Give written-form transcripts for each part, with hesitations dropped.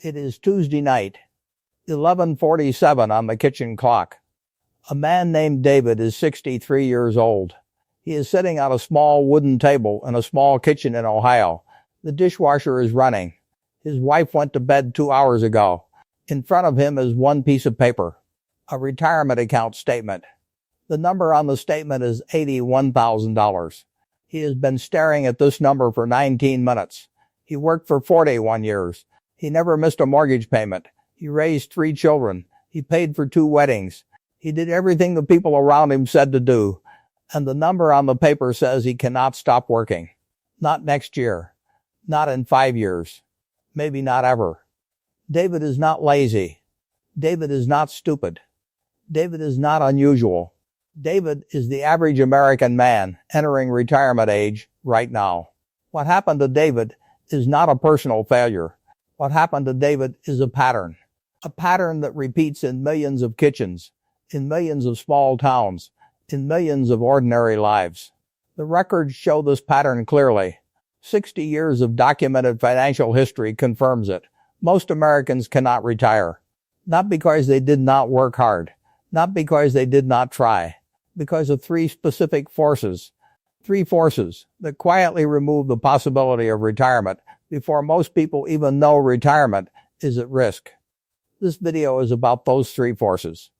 It is Tuesday night, 11:47 on the kitchen clock. A man named David is 63 years old. He is sitting on a small wooden table in a small kitchen in Ohio. The dishwasher is running. His wife went to bed 2 hours ago. In front of him is one piece of paper, a retirement account statement. The number on the statement is $81,000. He has been staring at this number for 19 minutes. He worked for 41 years. He never missed a mortgage payment. He raised 3 children. He paid for 2 weddings. He did everything the people around him said to do. And the number on the paper says he cannot stop working. Not next year. Not in 5 years. Maybe not ever. David is not lazy. David is not stupid. David is not unusual. David is the average American man entering retirement age right now. What happened to David is not a personal failure. What happened to David is a pattern that repeats in millions of kitchens, in millions of small towns, in millions of ordinary lives. The records show this pattern clearly. 60 years of documented financial history confirms it. Most Americans cannot retire. Not because they did not work hard, not because they did not try, because of 3 specific forces. 3 forces that quietly remove the possibility of retirement before most people even know retirement is at risk. This video is about those 3 forces.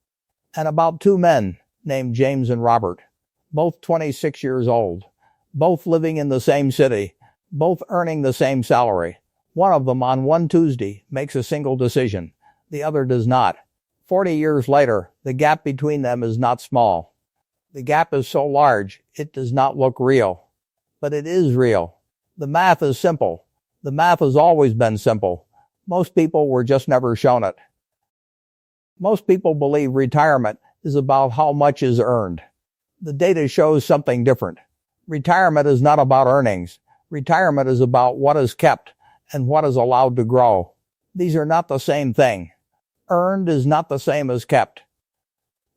And about 2 men named James and Robert, both 26 years old, both living in the same city, both earning the same salary. One of them on one Tuesday makes a single decision. The other does not. 40 years later, the gap between them is not small. The gap is so large, it does not look real. But it is real. The math is simple. The math has always been simple. Most people were just never shown it. Most people believe retirement is about how much is earned. The data shows something different. Retirement is not about earnings. Retirement is about what is kept and what is allowed to grow. These are not the same thing. Earned is not the same as kept.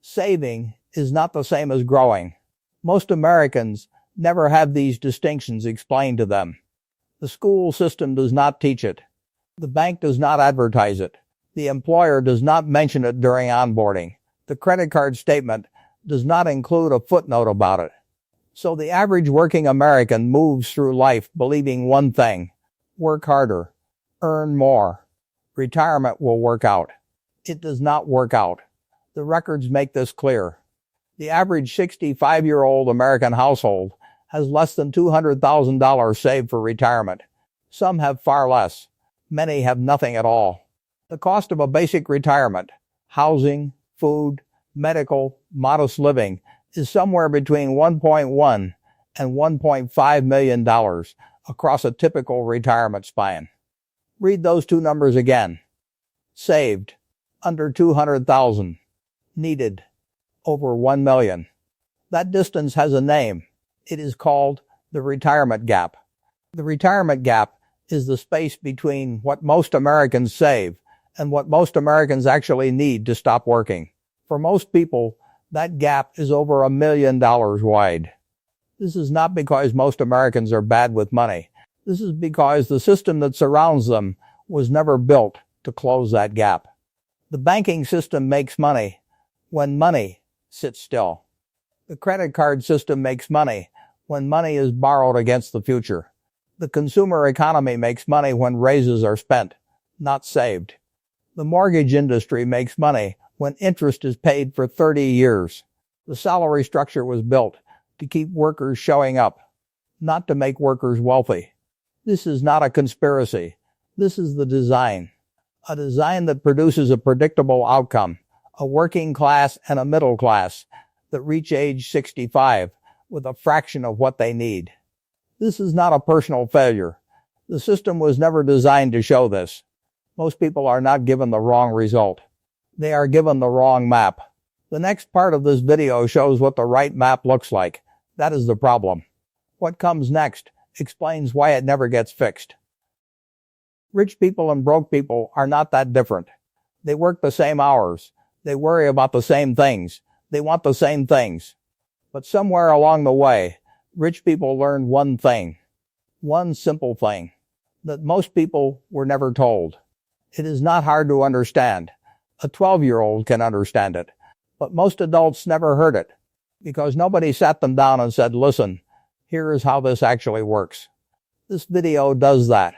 Saving is not the same as growing. Most Americans never have these distinctions explained to them. The school system does not teach it. The bank does not advertise it. The employer does not mention it during onboarding. The credit card statement does not include a footnote about it. So the average working American moves through life believing one thing: work harder, earn more. Retirement will work out. It does not work out. The records make this clear. The average 65-year-old American household has less than $200,000 saved for retirement. Some have far less. Many have nothing at all. The cost of a basic retirement, housing, food, medical, modest living, is somewhere between $1.1 and $1.5 million across a typical retirement span. Read those 2 numbers again. Saved, under $200,000. Needed, over $1 million. That distance has a name. It is called the retirement gap. The retirement gap is the space between what most Americans save and what most Americans actually need to stop working. For most people, that gap is over $1 million wide. This is not because most Americans are bad with money. This is because the system that surrounds them was never built to close that gap. The banking system makes money when money sits still. The credit card system makes money when money is borrowed against the future. The consumer economy makes money when raises are spent, not saved. The mortgage industry makes money when interest is paid for 30 years. The salary structure was built to keep workers showing up, not to make workers wealthy. This is not a conspiracy. This is the design. A design that produces a predictable outcome, a working class and a middle class that reach age 65 with a fraction of what they need. This is not a personal failure. The system was never designed to show this. Most people are not given the wrong result. They are given the wrong map. The next part of this video shows what the right map looks like. That is the problem. What comes next explains why it never gets fixed. Rich people and broke people are not that different. They work the same hours. They worry about the same things. They want the same things. But somewhere along the way, rich people learned one thing. One simple thing that most people were never told. It is not hard to understand. A 12-year-old can understand it, but most adults never heard it because nobody sat them down and said, listen, here is how this actually works. This video does that.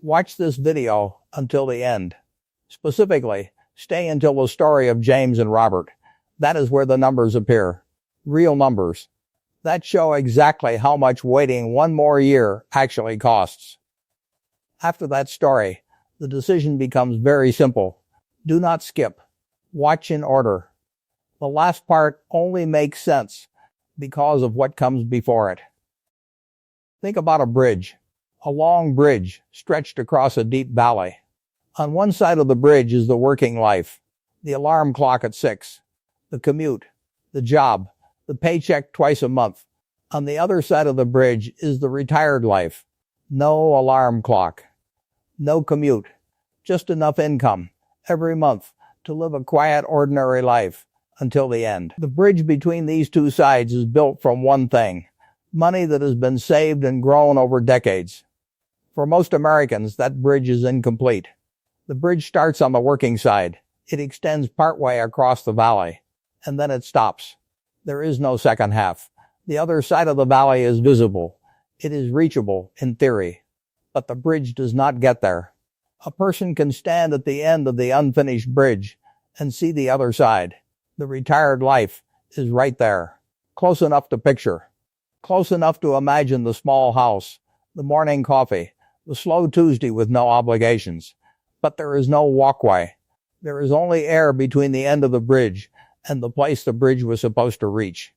Watch this video until the end. Specifically, stay until the story of James and Robert. That is where the numbers appear. Real numbers. That show exactly how much waiting one more year actually costs. After that story, the decision becomes very simple. Do not skip. Watch in order. The last part only makes sense because of what comes before it. Think about a bridge. A long bridge stretched across a deep valley. On one side of the bridge is the working life, the alarm clock at 6, the commute, the job, the paycheck twice a month. On the other side of the bridge is the retired life. No alarm clock. No commute. Just enough income every month to live a quiet, ordinary life until the end. The bridge between these two sides is built from one thing: money that has been saved and grown over decades. For most Americans, that bridge is incomplete. The bridge starts on the working side. It extends partway across the valley, and then it stops. There is no second half. The other side of the valley is visible. It is reachable in theory, but the bridge does not get there. A person can stand at the end of the unfinished bridge and see the other side. The retired life is right there, close enough to picture, close enough to imagine the small house, the morning coffee, the slow Tuesday with no obligations. But there is no walkway. There is only air between the end of the bridge and the place the bridge was supposed to reach.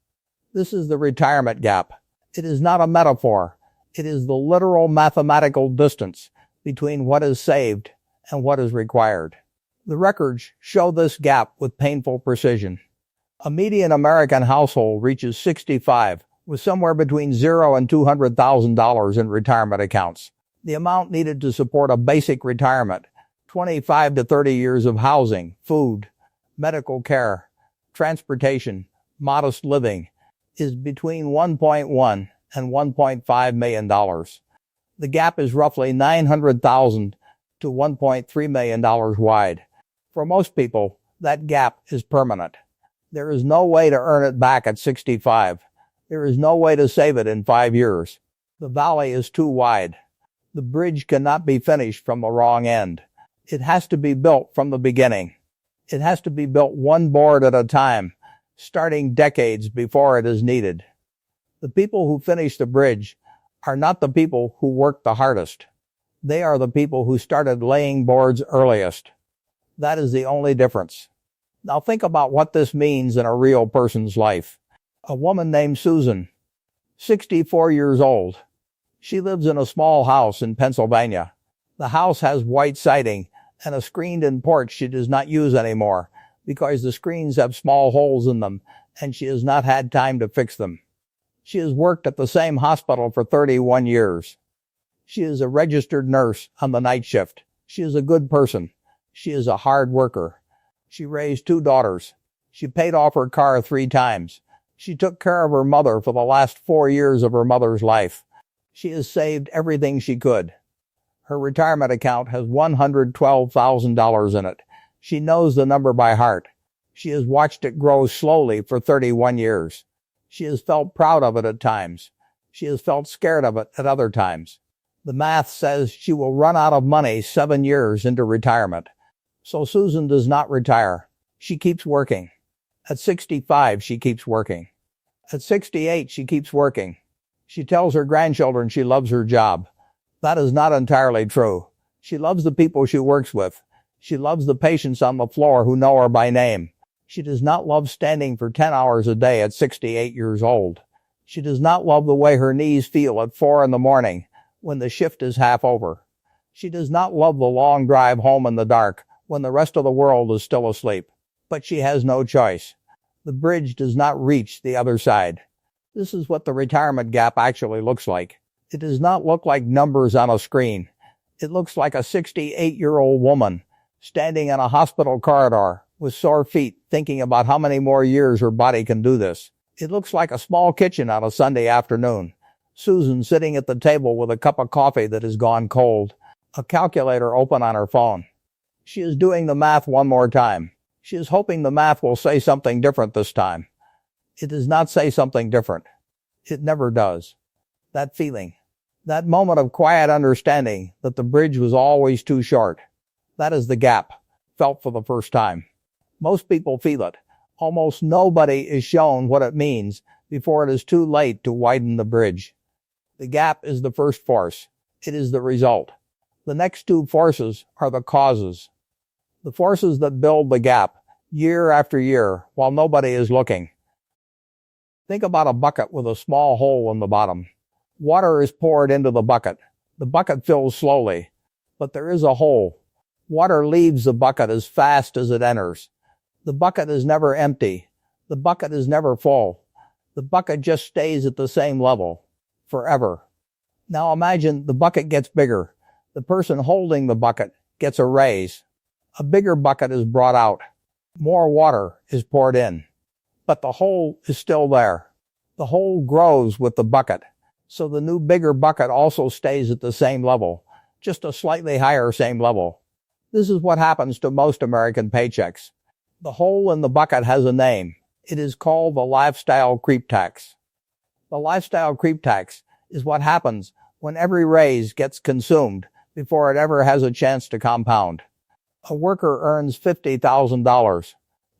This is the retirement gap. It is not a metaphor. It is the literal mathematical distance between what is saved and what is required. The records show this gap with painful precision. A median American household reaches 65 with somewhere between $0 and $200,000 in retirement accounts. The amount needed to support a basic retirement, 25 to 30 years of housing, food, medical care, transportation, modest living, is between $1.1 and $1.5 million. The gap is roughly $900,000 to $1.3 million wide. For most people, that gap is permanent. There is no way to earn it back at 65. There is no way to save it in 5 years. The valley is too wide. The bridge cannot be finished from the wrong end. It has to be built from the beginning. It has to be built one board at a time, starting decades before it is needed. The people who finish the bridge are not the people who worked the hardest. They are the people who started laying boards earliest. That is the only difference. Now think about what this means in a real person's life. A woman named Susan, 64 years old. She lives in a small house in Pennsylvania. The house has white siding and a screened-in porch she does not use anymore because the screens have small holes in them and she has not had time to fix them. She has worked at the same hospital for 31 years. She is a registered nurse on the night shift. She is a good person. She is a hard worker. She raised 2 daughters. She paid off her car 3 times. She took care of her mother for the last 4 years of her mother's life. She has saved everything she could. Her retirement account has $112,000 in it. She knows the number by heart. She has watched it grow slowly for 31 years. She has felt proud of it at times. She has felt scared of it at other times. The math says she will run out of money 7 years into retirement. So Susan does not retire. She keeps working. At 65, she keeps working. At 68, she keeps working. She tells her grandchildren she loves her job. That is not entirely true. She loves the people she works with. She loves the patients on the floor who know her by name. She does not love standing for 10 hours a day at 68 years old. She does not love the way her knees feel at 4 in the morning when the shift is half over. She does not love the long drive home in the dark when the rest of the world is still asleep. But she has no choice. The bridge does not reach the other side. This is what the retirement gap actually looks like. It does not look like numbers on a screen. It looks like a 68-year-old woman standing in a hospital corridor with sore feet thinking about how many more years her body can do this. It looks like a small kitchen on a Sunday afternoon. Susan sitting at the table with a cup of coffee that has gone cold. a calculator open on her phone. She is doing the math one more time. She is hoping the math will say something different this time. It does not say something different. It never does. That feeling, that moment of quiet understanding that the bridge was always too short, that is the gap, felt for the first time. Most people feel it. Almost nobody is shown what it means before it is too late to widen the bridge. The gap is the first force. It is the result. The next two forces are the causes. The forces that build the gap year after year while nobody is looking. Think about a bucket with a small hole in the bottom. Water is poured into the bucket. The bucket fills slowly, but there is a hole. Water leaves the bucket as fast as it enters. The bucket is never empty. The bucket is never full. The bucket just stays at the same level, forever. Now imagine the bucket gets bigger. The person holding the bucket gets a raise. A bigger bucket is brought out. More water is poured in. But the hole is still there. The hole grows with the bucket, so the new bigger bucket also stays at the same level, just a slightly higher same level. This is what happens to most American paychecks. The hole in the bucket has a name. It is called the lifestyle creep tax. The lifestyle creep tax is what happens when every raise gets consumed before it ever has a chance to compound. A worker earns $50,000.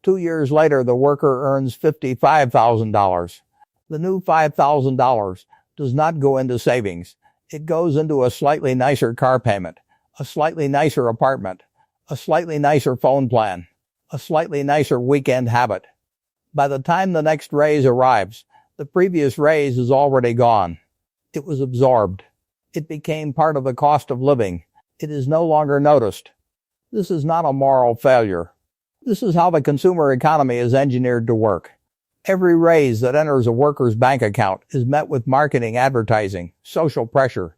2 years later, the worker earns $55,000. The new $5,000 does not go into savings. It goes into a slightly nicer car payment, a slightly nicer apartment, a slightly nicer phone plan, a slightly nicer weekend habit. By the time the next raise arrives, the previous raise is already gone. It was absorbed. It became part of the cost of living. It is no longer noticed. This is not a moral failure. This is how the consumer economy is engineered to work. Every raise that enters a worker's bank account is met with marketing, advertising, social pressure,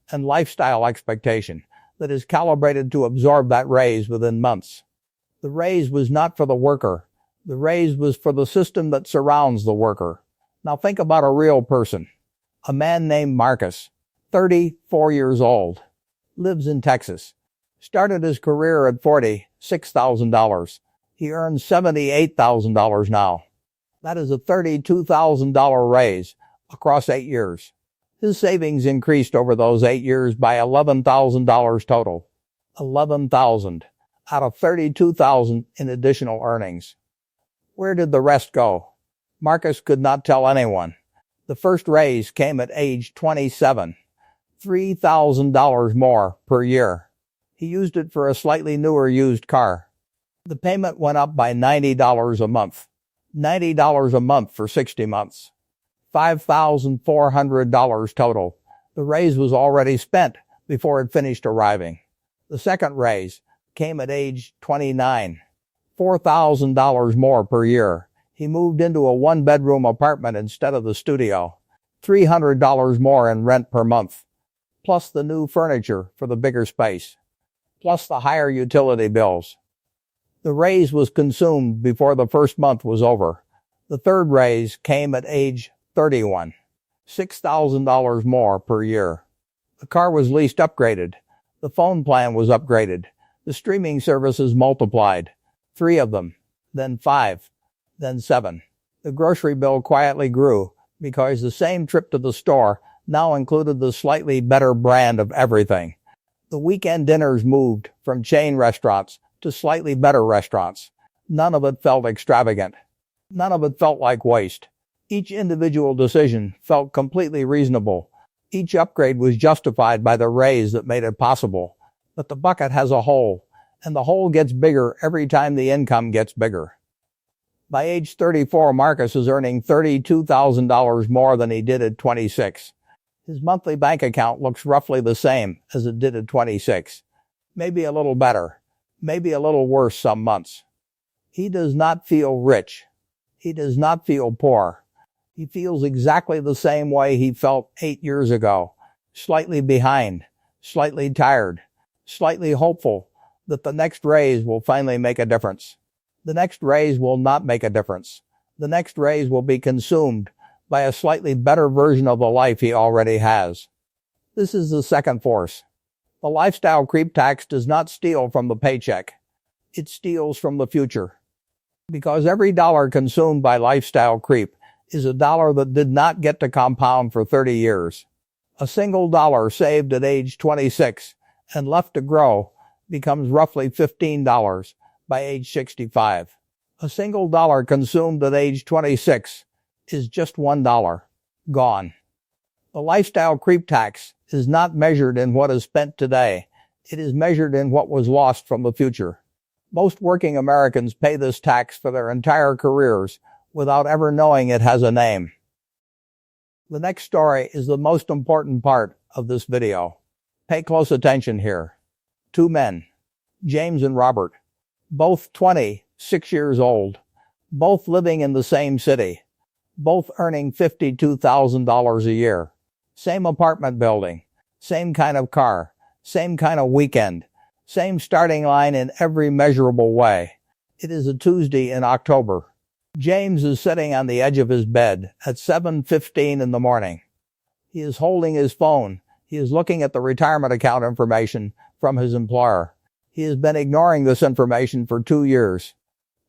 and lifestyle expectation that is calibrated to absorb that raise within months. The raise was not for the worker. The raise was for the system that surrounds the worker. Now think about a real person. A man named Marcus, 34 years old, lives in Texas. Started his career at $46,000. He earns $78,000 now. That is a $32,000 raise across 8 years. His savings increased over those 8 years by $11,000 total. $11,000 out of $32,000 in additional earnings. Where did the rest go? Marcus could not tell anyone. The first raise came at age 27. $3,000 more per year. He used it for a slightly newer used car. The payment went up by $90 a month. $90 a month for 60 months. $5,400 total. The raise was already spent before it finished arriving. The second raise came at age 29. $4,000 more per year. He moved into a one-bedroom apartment instead of the studio. $300 more in rent per month. Plus the new furniture for the bigger space. Plus the higher utility bills. The raise was consumed before the first month was over. The third raise came at age 31. $6,000 more per year. The car was leased upgraded. The phone plan was upgraded. The streaming services multiplied. 3 of them, then 5, then 7. The grocery bill quietly grew because the same trip to the store now included the slightly better brand of everything. The weekend dinners moved from chain restaurants to slightly better restaurants. None of it felt extravagant. None of it felt like waste. Each individual decision felt completely reasonable. Each upgrade was justified by the raise that made it possible. But the bucket has a hole, and the hole gets bigger every time the income gets bigger. By age 34, Marcus is earning $32,000 more than he did at 26. His monthly bank account looks roughly the same as it did at 26. Maybe a little better. Maybe a little worse some months. He does not feel rich. He does not feel poor. He feels exactly the same way he felt 8 years ago. Slightly behind, slightly tired, slightly hopeful that the next raise will finally make a difference. The next raise will not make a difference. The next raise will be consumed by a slightly better version of the life he already has. This is the second force. The lifestyle creep tax does not steal from the paycheck. It steals from the future. Because every dollar consumed by lifestyle creep is a dollar that did not get to compound for 30 years. A single dollar saved at age 26 and left to grow becomes roughly $15 by age 65. A single dollar consumed at age 26 is just $1. Gone. The lifestyle creep tax is not measured in what is spent today. It is measured in what was lost from the future. Most working Americans pay this tax for their entire careers without ever knowing it has a name. The next story is the most important part of this video. Pay close attention here. Two men, James and Robert, both 26 years old, both living in the same city, both earning $52,000 a year, same apartment building, same kind of car, same kind of weekend, same starting line in every measurable way. It is a Tuesday in October. James is sitting on the edge of his bed at 7:15 in the morning. He is holding his phone. He is looking at the retirement account information from his employer. He has been ignoring this information for 2 years.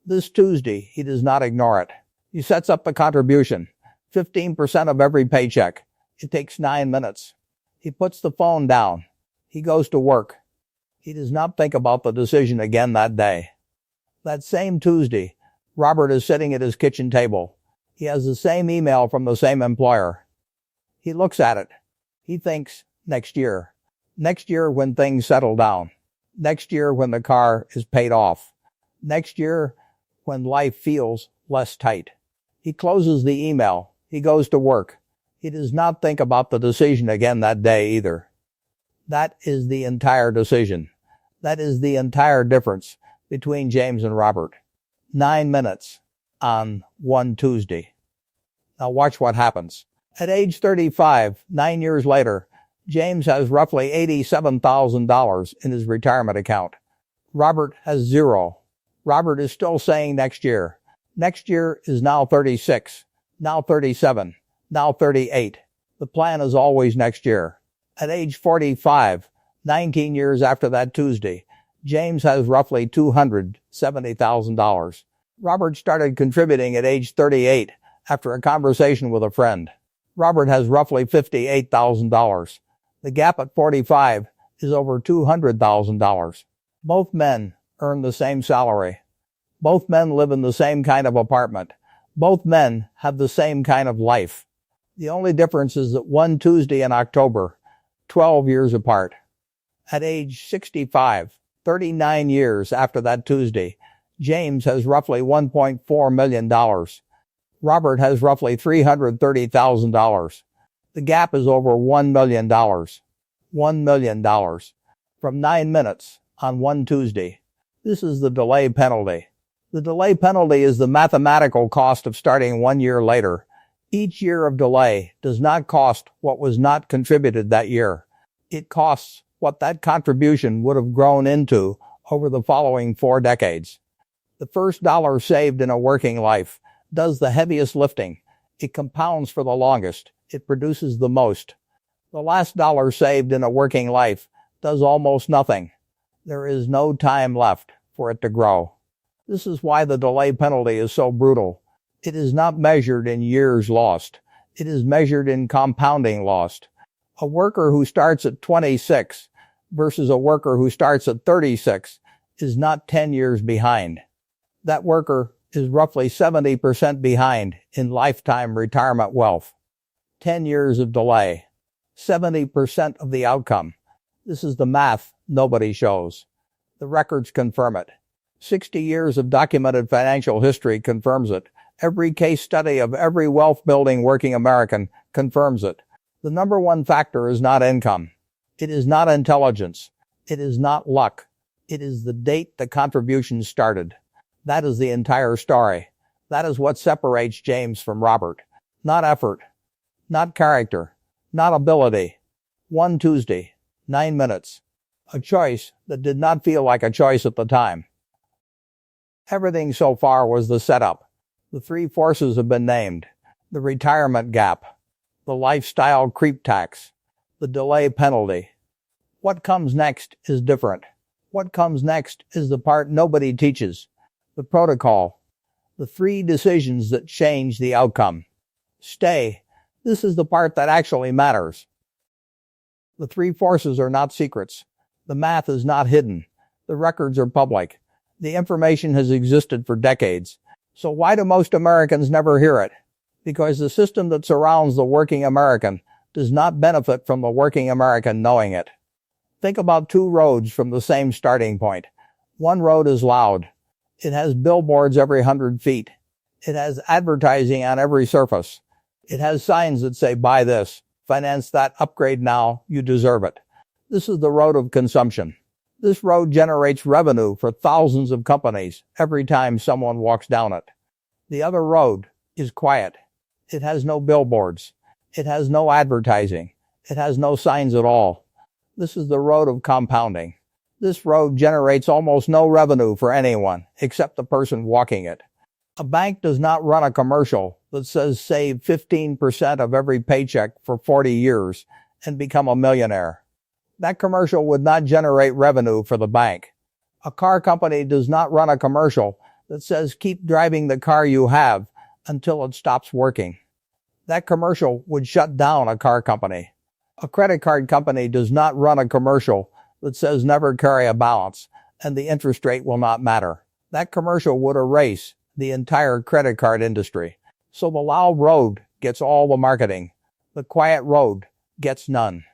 This Tuesday, he does not ignore it. He sets up the contribution, 15% of every paycheck. It takes 9 minutes. He puts the phone down. He goes to work. He does not think about the decision again that day. That same Tuesday, Robert is sitting at his kitchen table. He has the same email from the same employer. He looks at it. He thinks, next year. Next year when things settle down. Next year when the car is paid off. Next year when life feels less tight. He closes the email. He goes to work. He does not think about the decision again that day either. That is the entire decision. That is the entire difference between James and Robert. 9 minutes on one Tuesday. Now watch what happens. At age 35, 9 years later, James has roughly $87,000 in his retirement account. Robert has zero. Robert is still saying next year. Next year is now 36, now 37, now 38. The plan is always next year. At age 45, 19 years after that Tuesday, James has roughly $270,000. Robert started contributing at age 38 after a conversation with a friend. Robert has roughly $58,000. The gap at 45 is over $200,000. Both men earn the same salary. Both men live in the same kind of apartment. Both men have the same kind of life. The only difference is that one Tuesday in October, 12 years apart. At age 65, 39 years after that Tuesday, James has roughly $1.4 million. Robert has roughly $330,000. The gap is over $1 million. $1 million. From 9 minutes on one Tuesday. This is the delay penalty. The delay penalty is the mathematical cost of starting 1 year later. Each year of delay does not cost what was not contributed that year. It costs what that contribution would have grown into over the following 4 decades. The first dollar saved in a working life does the heaviest lifting. It compounds for the longest. It produces the most. The last dollar saved in a working life does almost nothing. There is no time left for it to grow. This is why the delay penalty is so brutal. It is not measured in years lost. It is measured in compounding lost. A worker who starts at 26 versus a worker who starts at 36 is not 10 years behind. That worker is roughly 70% behind in lifetime retirement wealth. 10 years of delay. 70% of the outcome. This is the math nobody shows. The records confirm it. 60 years of documented financial history confirms it. Every case study of every wealth-building working American confirms it. The number one factor is not income. It is not intelligence. It is not luck. It is the date the contribution started. That is the entire story. That is what separates James from Robert. Not effort. Not character. Not ability. One Tuesday. 9 minutes. A choice that did not feel like a choice at the time. Everything so far was the setup. The 3 forces have been named. The retirement gap. The lifestyle creep tax. The delay penalty. What comes next is different. What comes next is the part nobody teaches. The protocol. The 3 decisions that change the outcome. Stay. This is the part that actually matters. The 3 forces are not secrets. The math is not hidden. The records are public. The information has existed for decades. So why do most Americans never hear it? Because the system that surrounds the working American does not benefit from the working American knowing it. Think about 2 roads from the same starting point. One road is loud. It has billboards every 100 feet. It has advertising on every surface. It has signs that say, buy this, finance that, upgrade now, you deserve it. This is the road of consumption. This road generates revenue for thousands of companies every time someone walks down it. The other road is quiet. It has no billboards. It has no advertising. It has no signs at all. This is the road of compounding. This road generates almost no revenue for anyone except the person walking it. A bank does not run a commercial that says save 15% of every paycheck for 40 years and become a millionaire. That commercial would not generate revenue for the bank. A car company does not run a commercial that says keep driving the car you have until it stops working. That commercial would shut down a car company. A credit card company does not run a commercial that says never carry a balance and the interest rate will not matter. That commercial would erase the entire credit card industry. So the loud road gets all the marketing. The quiet road gets none.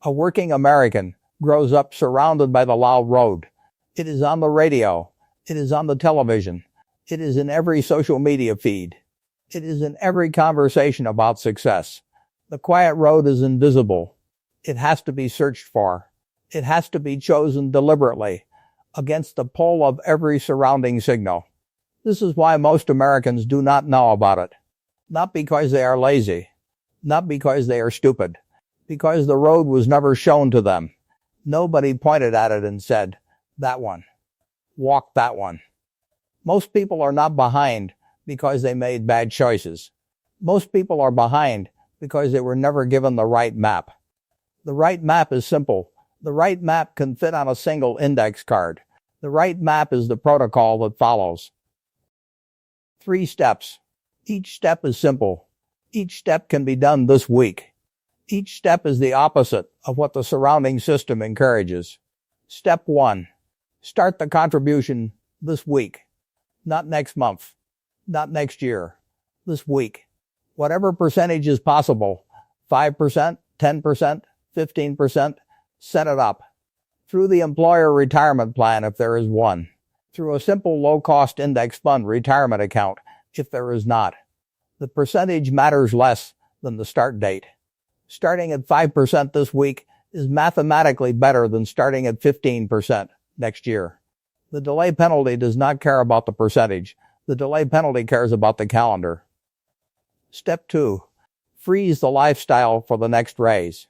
A working American grows up surrounded by the loud road. It is on the radio. It is on the television. It is in every social media feed. It is in every conversation about success. The quiet road is invisible. It has to be searched for. It has to be chosen deliberately against the pull of every surrounding signal. This is why most Americans do not know about it. Not because they are lazy. Not because they are stupid. Because the road was never shown to them. Nobody pointed at it and said, that one. Walk that one. Most people are not behind because they made bad choices. Most people are behind because they were never given the right map. The right map is simple. The right map can fit on a single index card. The right map is the protocol that follows. 3 steps. Each step is simple. Each step can be done this week. Each step is the opposite of what the surrounding system encourages. Step 1. Start the contribution this week. Not next month. Not next year. This week. Whatever percentage is possible. 5%, 10%, 15%. Set it up. Through the employer retirement plan if there is one. Through a simple low-cost index fund retirement account if there is not. The percentage matters less than the start date. Starting at 5% this week is mathematically better than starting at 15% next year. The delay penalty does not care about the percentage. The delay penalty cares about the calendar. Step 2. Freeze the lifestyle for the next raise.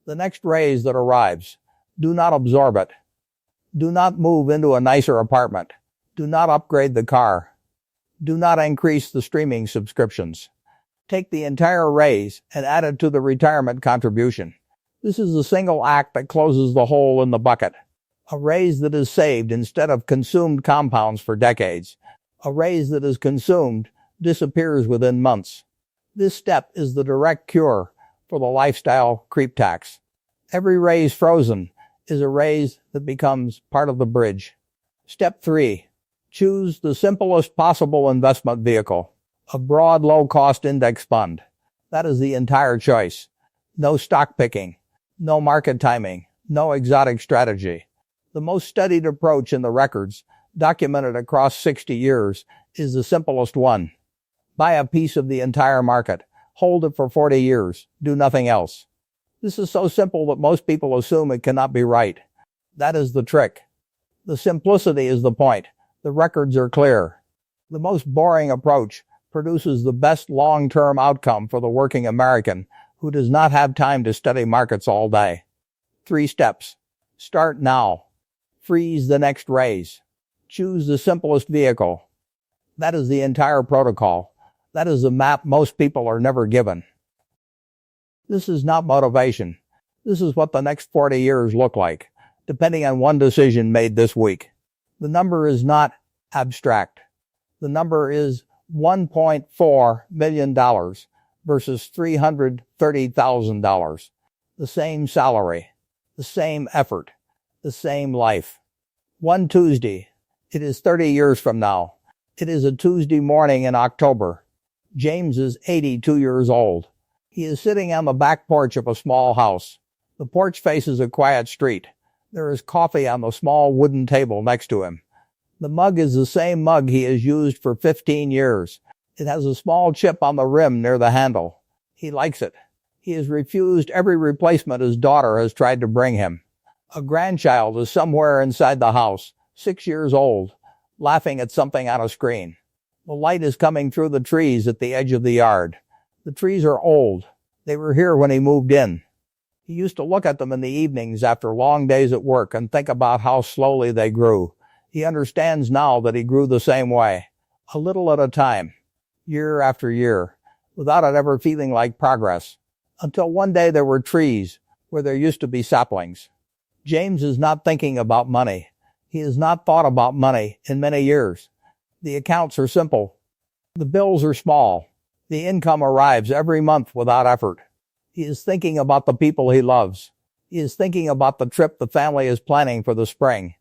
The next raise that arrives. Do not absorb it. Do not move into a nicer apartment. Do not upgrade the car. Do not increase the streaming subscriptions. Take the entire raise and add it to the retirement contribution. This is the single act that closes the hole in the bucket. A raise that is saved instead of consumed compounds for decades. A raise that is consumed disappears within months. This step is the direct cure for the lifestyle creep tax. Every raise frozen is a raise that becomes part of the bridge. Step 3. Choose the simplest possible investment vehicle. A broad, low-cost index fund. That is the entire choice. No stock picking. No market timing. No exotic strategy. The most studied approach in the records, documented across 60 years, is the simplest one. Buy a piece of the entire market. Hold it for 40 years. Do nothing else. This is so simple that most people assume it cannot be right. That is the trick. The simplicity is the point. The records are clear. The most boring approach produces the best long-term outcome for the working American who does not have time to study markets all day. 3 steps. Start now. Freeze the next raise. Choose the simplest vehicle. That is the entire protocol. That is the map most people are never given. This is not motivation. This is what the next 40 years look like, depending on one decision made this week. The number is not abstract. The number is $1.4 million versus $330,000. The same salary, the same effort, the same life. One Tuesday. It is 30 years from now. It is a Tuesday morning in October. James is 82 years old. He is sitting on the back porch of a small house. The porch faces a quiet street. There is coffee on the small wooden table next to him. The mug is the same mug he has used for 15 years. It has a small chip on the rim near the handle. He likes it. He has refused every replacement his daughter has tried to bring him. A grandchild is somewhere inside the house, 6 years old, laughing at something on a screen. The light is coming through the trees at the edge of the yard. The trees are old. They were here when he moved in. He used to look at them in the evenings after long days at work and think about how slowly they grew. He understands now that he grew the same way, a little at a time, year after year, without it ever feeling like progress, until one day there were trees where there used to be saplings. James is not thinking about money. He has not thought about money in many years. The accounts are simple. The bills are small. The income arrives every month without effort. He is thinking about the people he loves. He is thinking about the trip the family is planning for the spring.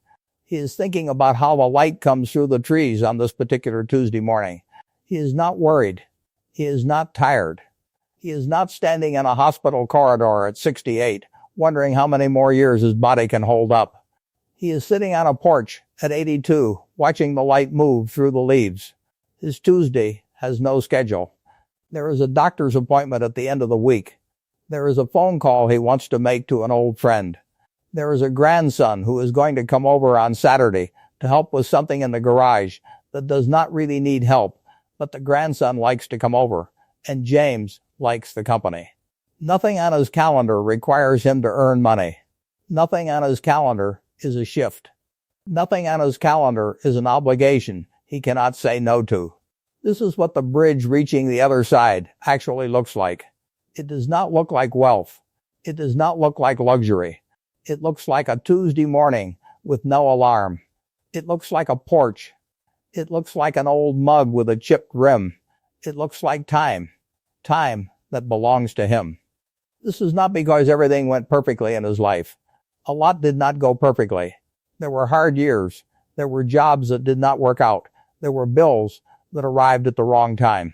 He is thinking about how the light comes through the trees on this particular Tuesday morning. He is not worried. He is not tired. He is not standing in a hospital corridor at 68, wondering how many more years his body can hold up. He is sitting on a porch at 82, watching the light move through the leaves. His Tuesday has no schedule. There is a doctor's appointment at the end of the week. There is a phone call he wants to make to an old friend. There is a grandson who is going to come over on Saturday to help with something in the garage that does not really need help, but the grandson likes to come over, and James likes the company. Nothing on his calendar requires him to earn money. Nothing on his calendar is a shift. Nothing on his calendar is an obligation he cannot say no to. This is what the bridge reaching the other side actually looks like. It does not look like wealth. It does not look like luxury. It looks like a Tuesday morning with no alarm. It looks like a porch. It looks like an old mug with a chipped rim. It looks like time. Time that belongs to him. This is not because everything went perfectly in his life. A lot did not go perfectly. There were hard years. There were jobs that did not work out. There were bills that arrived at the wrong time.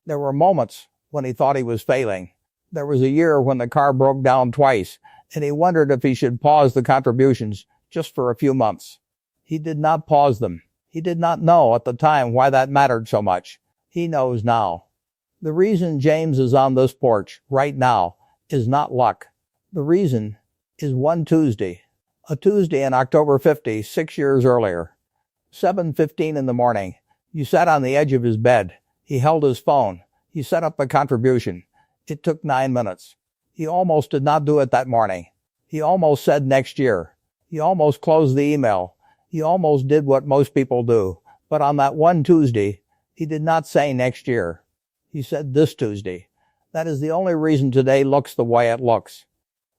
There were moments when he thought he was failing. There was a year when the car broke down twice, and he wondered if he should pause the contributions just for a few months. He did not pause them. He did not know at the time why that mattered so much. He knows now. The reason James is on this porch right now is not luck. The reason is one Tuesday. A Tuesday in October 50, 6 years earlier. 7:15 in the morning. You sat on the edge of his bed. He held his phone. He set up the contribution. It took 9 minutes. He almost did not do it that morning. He almost said next year. He almost closed the email. He almost did what most people do. But on that one Tuesday, he did not say next year. He said this Tuesday. That is the only reason today looks the way it looks.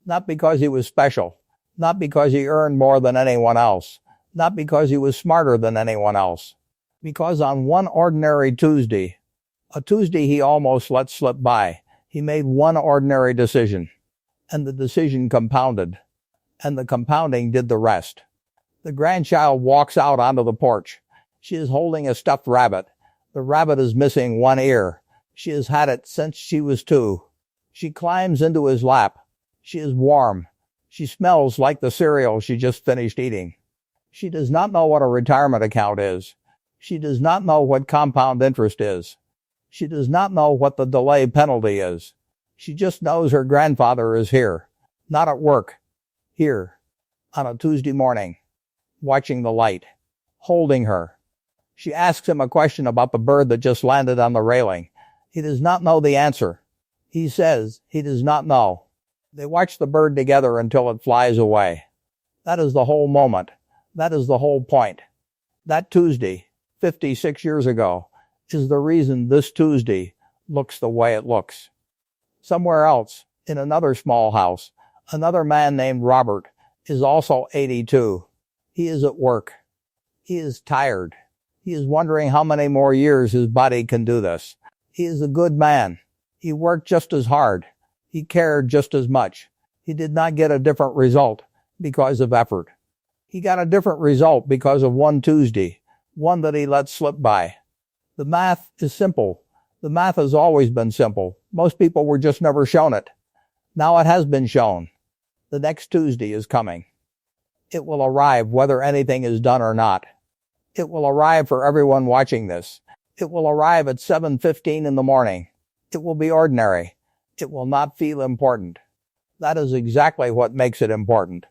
Not because he was special. Not because he earned more than anyone else. Not because he was smarter than anyone else. Because on one ordinary Tuesday, a Tuesday he almost let slip by, he made one ordinary decision. And the decision compounded. And the compounding did the rest. The grandchild walks out onto the porch. She is holding a stuffed rabbit. The rabbit is missing one ear. She has had it since she was 2. She climbs into his lap. She is warm. She smells like the cereal she just finished eating. She does not know what a retirement account is. She does not know what compound interest is. She does not know what the delay penalty is. She just knows her grandfather is here, not at work, here, on a Tuesday morning, watching the light, holding her. She asks him a question about the bird that just landed on the railing. He does not know the answer. He says he does not know. They watch the bird together until it flies away. That is the whole moment. That is the whole point. That Tuesday, 56 years ago, is the reason this Tuesday looks the way it looks. Somewhere else, in another small house, Another man named Robert is also 82. He is at work. He is tired. He is wondering how many more years his body can do this. He is a good man. He worked just as hard. He cared just as much. He did not get a different result because of effort. He got a different result because of one Tuesday, one that he let slip by. The math is simple. The math has always been simple. Most people were just never shown it. Now it has been shown. The next Tuesday is coming. It will arrive whether anything is done or not. It will arrive for everyone watching this. It will arrive at 7:15 in the morning. It will be ordinary. It will not feel important. That is exactly what makes it important.